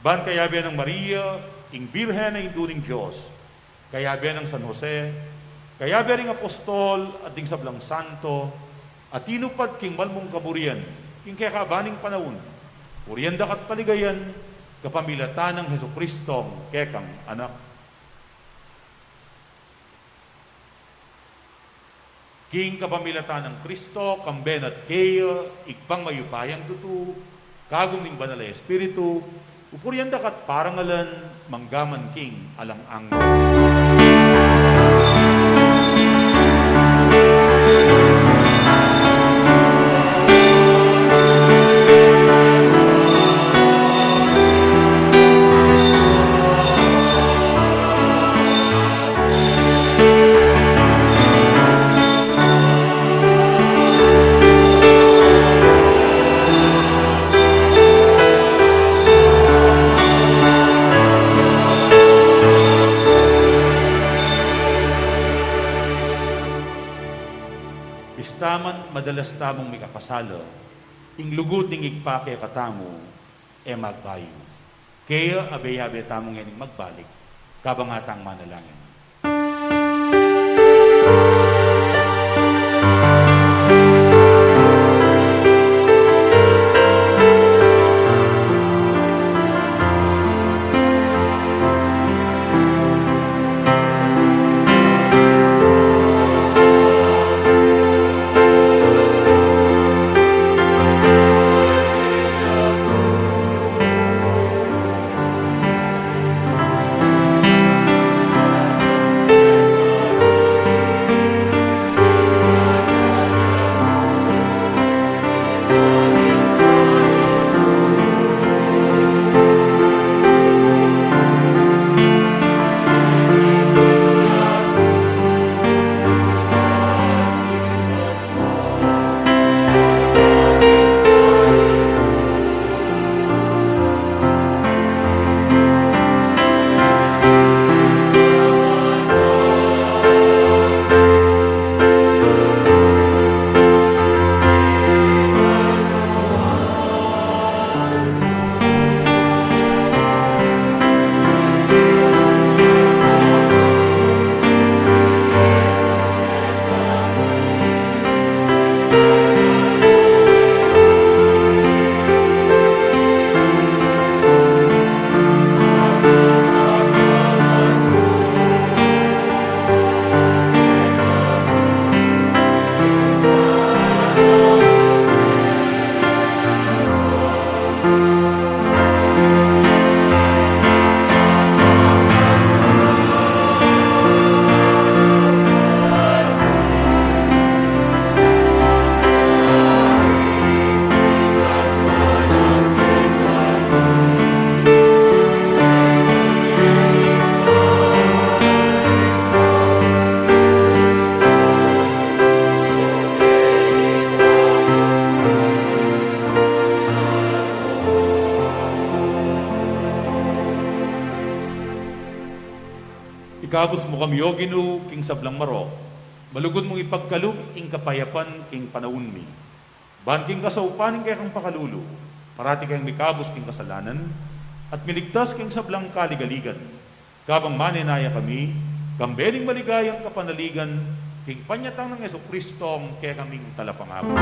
Ban kayabe ng Maria, ing Birhen na induning Diyos, kayabe ng San Jose, kaya bering apostol at ding sablang santo at tinupad king malmong kaburian king kaya kabaning panahon purian dakat paligayan kapamilatan ng Heso Kristong kekang anak. King kapamilatan ng Kristo kamben at keya igpang mayupayang tutu kagum ning banal espiritu upurian dakat parangalan manggaman king alang angga. Madalas tamong may kakasalo, ing lugod ning igpake katamo, magbayo. Kaya abe-abe tamong yaning magbalik, kabangatang manalangin. Ikabos mo kami, O Ginoo, king sablang maro. Malugod mong ipagkalug, ing kapayapan, king panahon mi. Ban king kasaupanin kaya kang pakalulu. Parati kayong mikabos king kasalanan, at miligtas king sablang kaligaligan. Kabang maninaya kami, kambeling maligayang kapanaligan, king panyatang ng Yesu Kristong kaya kaming talapangabos.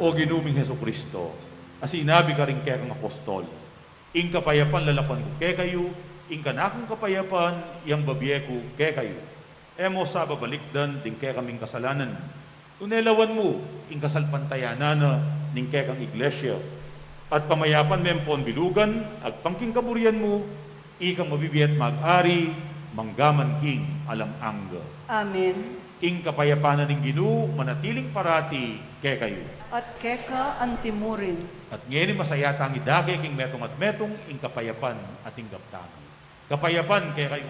O ginuming Heso Kristo, asinabi ka rin kaya kang apostol, ing kapayapan lalapan ko kaya kayo, ing kanakong kapayapan, iyang babiye ko kaya kayo. Emo sa babalikdan, din kaya kaming kasalanan. Tunelawan mo, ing kasalpantayanan ning kaya kang iglesia. At pamayapan mempon bilugan, ag pangking kaburian mo, ikang mabibiyat mag-ari, manggaman king alang angga. Amen. Ing kapayapanan ng Ginoo, manatiling parati kaya kayo. At keka antimurin. At ngayon masayata ang idake king metong at metong ing kapayapan at ing gaptang. Kapayapan kaya kayo.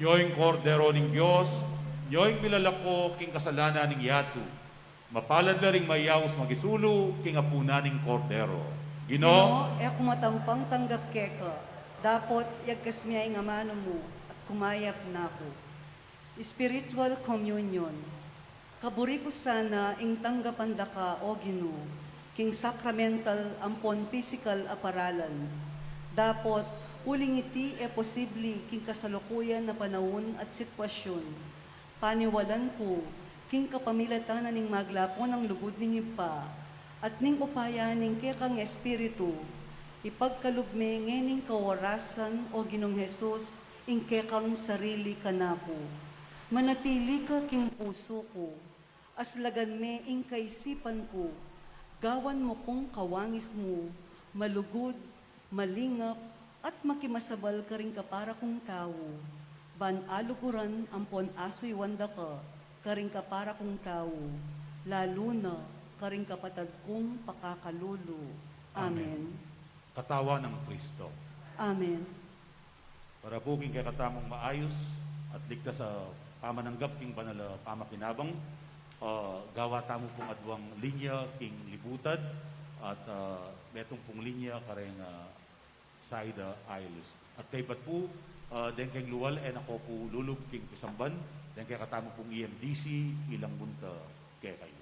Yoing kordero ning Diyos, yoing milalako king kasalanan ning yatu. Mapalad na ring mayaws magisulo king apuna ning kordero. Ginoo, kumatampang tanggap keka. Dapot yagkas miya ing amano mo at kumayap na ako. Spiritual communion. Kaburi ko sana ing tanggapan da ka, O Ginoo, king sacramental ampon physical aparalan. Dapot uling iti posible king kasalukuyan na panahon at sitwasyon. Paniwalan ko, king kapamilatan na ning maglapo ng lugod ning ipa, at ning upaya ning kekang espiritu, ipagkalugme ngening kawarasan o Ginong Hesus, ing kekang sarili kanako. Manatili ka king puso ko, aslagan me ing kaisipan ko, gawan mo kong kawangis mo, malugod, malingap, at makimasabal ka rin kapara kong tao. Ban alukuran ampon asoy wanda ka rin kapara kong tao. Lalo na ka rin kapatad kong pakakalulu. Amen. Katawa ng Kristo. Amen. Para buking kay katamong maayos at ligtas sa pamananggap king banala pamakinabang, gawa tamo pong adwang linya king libutad at betong pong linya kareng Saida Isles. At kay bat po, den kay luwal ako po lulub king Kisamban, den kay katamo pong EMDC ilang bunta kay kayo.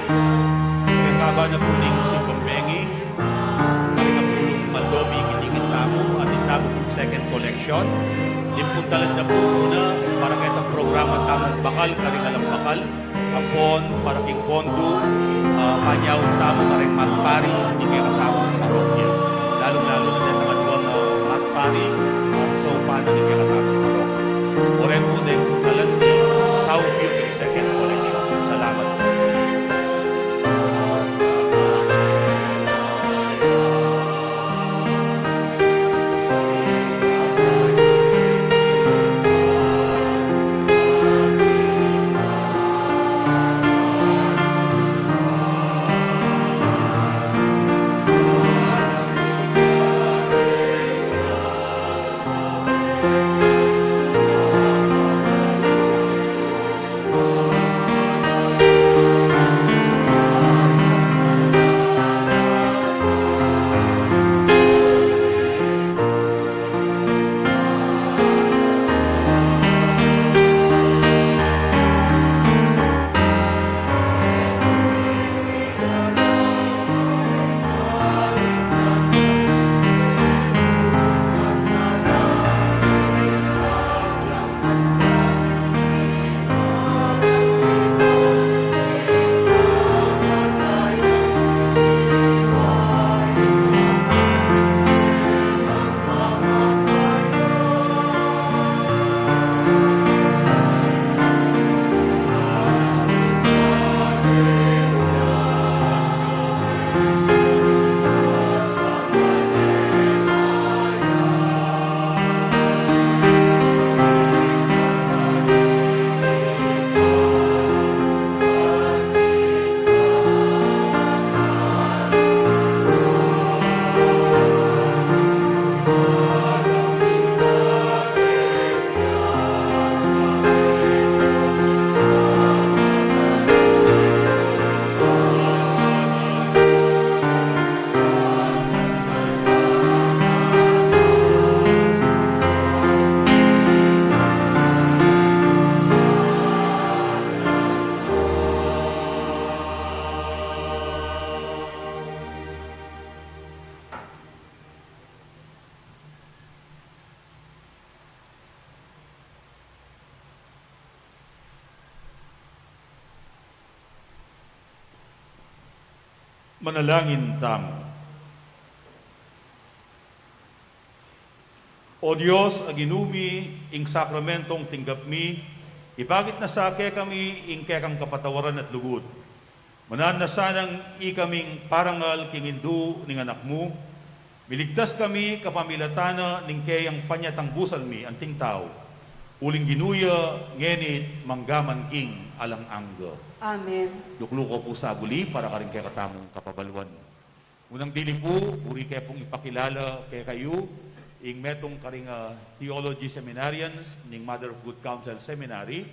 Kaya na po ning Simbambengi, Karikapulong Maldobi, Kitikit Tamo, at Intamo pong second collection. Dimpuntalan na po muna para kahit ang programa Tamong Bakal, Karikalang Bakal, Kapon, Paraking Pondo, Panyaw, Tamo, Karing Magpari, hindi kaya katamong parokya. Lalong-lalo na din ang adwang Magpari, sa upanan, hindi kaya katamong parokya. Oren po din, puntalan ni South View, second collection. Salamat po. Manalangin tamo. O Diyos, aginumi, ing sakramentong tinggap mi, ibagit na sa kami, ing kekang kapatawaran at lugod. Manan na sanang ikaming parangal king indu ning anak mo, miligtas kami kapamilatana ning kayang panyatang busal mi, anting tao. Uling ginuya, ngenit, manggaman king alang angga. Amen. Lukluko po sa aguli para karing kaya katamong kapabalwan. Unang dili po, uri kaya pong ipakilala kaya kayo, ing metong karing theology seminarians, ning Mother of Good Counsel Seminary,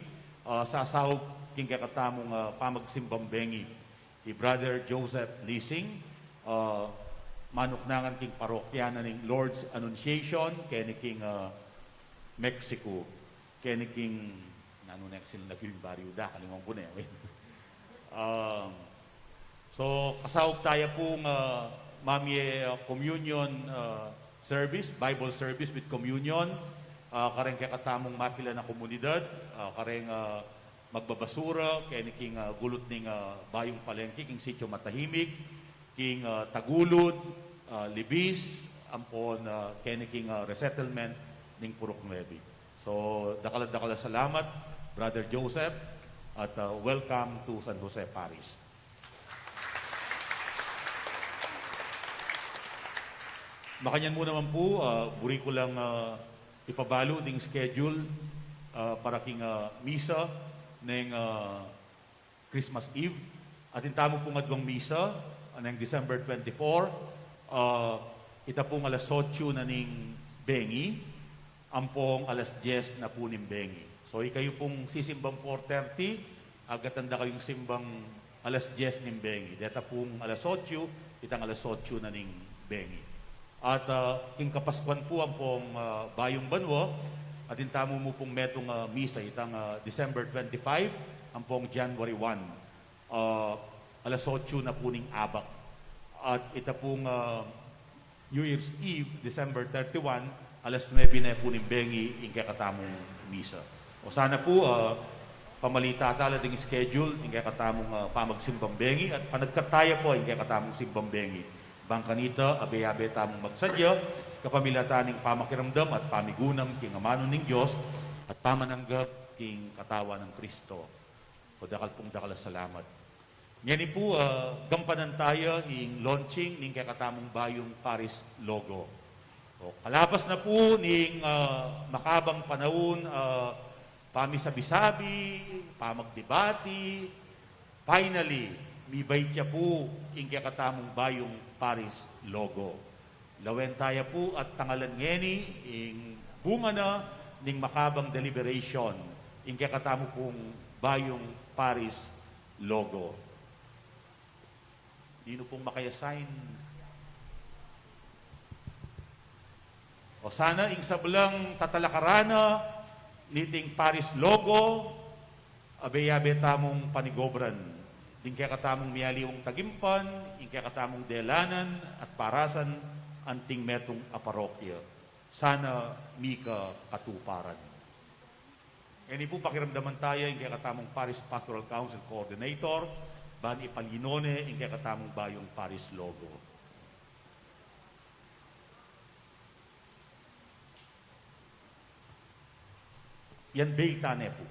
sa asahog king kaya katamong pamagsimbambengi, ni Brother Joseph Leasing, manuknangan king parokyanan ning Lord's Annunciation, kaya ni king Mexico, kaya ni king ano next sila naging baryo da, kalimang po na yan. So, kasawag tayo pong mamye communion service, Bible service with communion, kareng kaya katamong mapila na komunidad, kareng magbabasura, kaya ni king gulot ning bayong palengke, king sityo matahimik, king tagulod, libis, ampon kaya ni king resettlement ning Purok Nuevi. So, dakala salamat, Brother Joseph, at welcome to San Jose Parish. Makanyan mo naman po, buri ko lang ipabalo ding schedule para king misa ng Christmas Eve. At intamo pong adwang misa ng December 24. Ita pong alas 8 na ning Bengi, ampong alas 10 na po ning Bengi. So, kayo pong sisimbang 4:30, agatanda kayong simbang alas 10 ning Bengi. Deta pong alas 8, itang alas 8 na ning Bengi. At king Kapaskuhan po ang pong Bayong Banwa, at intamo mo pong metong misa, itang December 25, ang pong January 1. alas 8 na po ning abak. At ito pong New Year's Eve, December 31, alas 9 na po ning bengi, ingkay katamong misa. O sana po, pamalita tala ding schedule, ingkay katamong pamagsimbang bengi, at panagkataya po, ingkay katamong simbang bengi. Bangkanita, abe-abe tamong magsadya, kapamilataning pamakiramdam at pamigunam king amano ning Diyos, at pamananggap king katawa ng Kristo. O dakal pong dakal salamat. Ngayon po, gampanan tayo ing launching ning kakatamong bayong Paris logo. O, kalapas na po ning makabang panahon, pamisabi-sabi, pamagdebati, finally, mibay tiya po ing kakatamong bayong Paris logo. Lawen tayo po at tangalan ngeni ing bunga na ning makabang deliberation ing kakatamo pong bayong Paris logo. Dino pong makayasign. O sana ing sablang tatalakarana niting Paris logo abe-abe tamong panigobran. Ing kakatamong miyaliwang tagimpan, ing kakatamong delanan at parasan anting metong aparokya. Sana mika katuparan. Ngayon po pakiramdaman tayo ing kakatamong Paris Pastoral Council Coordinator, ban ipalinone ing kakatamong bayong Paris logo. Yan bail tane po.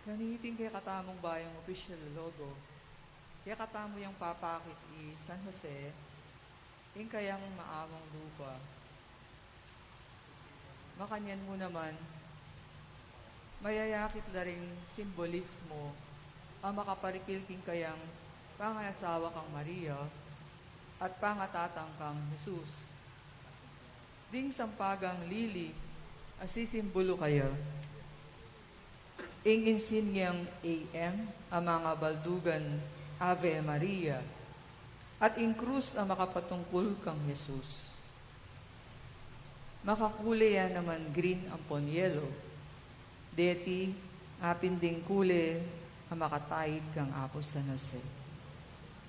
Kaniting kaya katamong bayang official logo, kaya katamo yung papakit ni San Jose, yung kayang maamang lupa. Makanyan mo naman, mayayakit na rin simbolismo ang makaparikil king kayang pangasawa kang Maria at pangatatang kang Jesus. Ding sampagang lili, asisimbolo kaya, ing insinyang AM ang mga baldugan Ave Maria at ing krus ang makapatungkol kang Jesus. Makakule yan naman green ang ponyelo. Deti, apin ding kule ang makatayid kang Apo San Jose.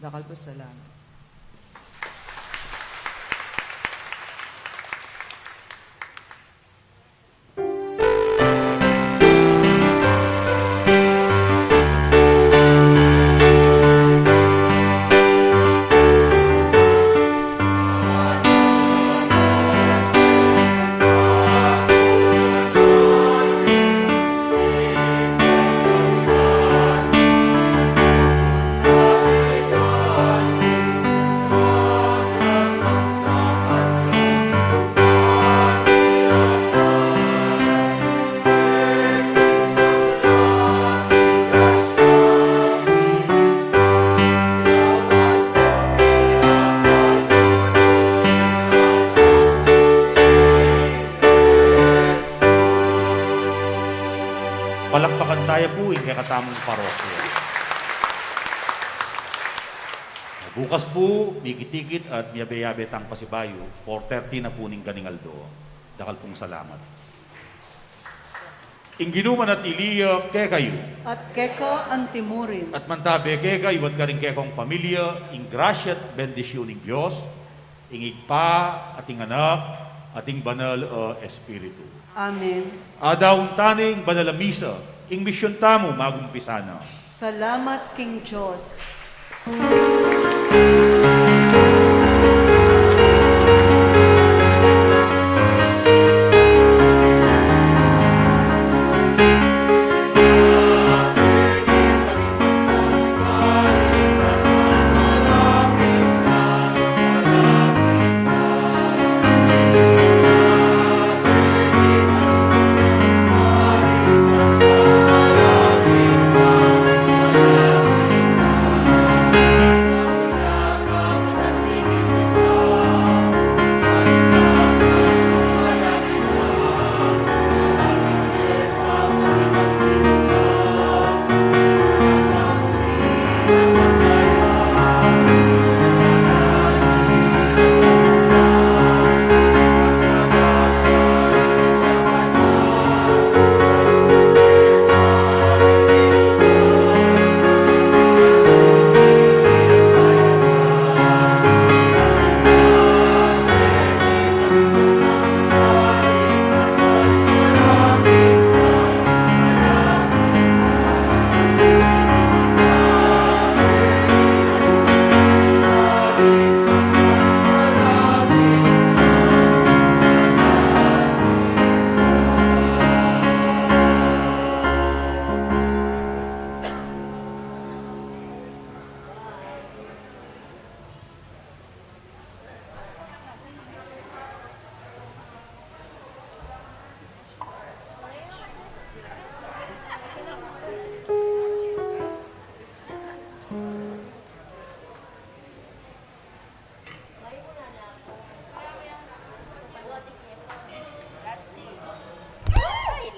Dakal po salamat. Palakpakan tayo po ing kakatamong parokya. Bukas po, mikitikit at miyabe-yabe tang pasibayo, 4:30 na po ning Ganingaldo. Dakal pong salamat. Ingginuman at iliya kekayo. At keko antimurin. At mantabe kekayo at karing kekong pamilya, ing grasya at bendisyon ng Diyos, ing igpa, ating anak, ating banal espiritu. Amen. Adaun taning banal misa, ing misyon tamo magumpisana. Salamat King Diyos.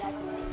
last name.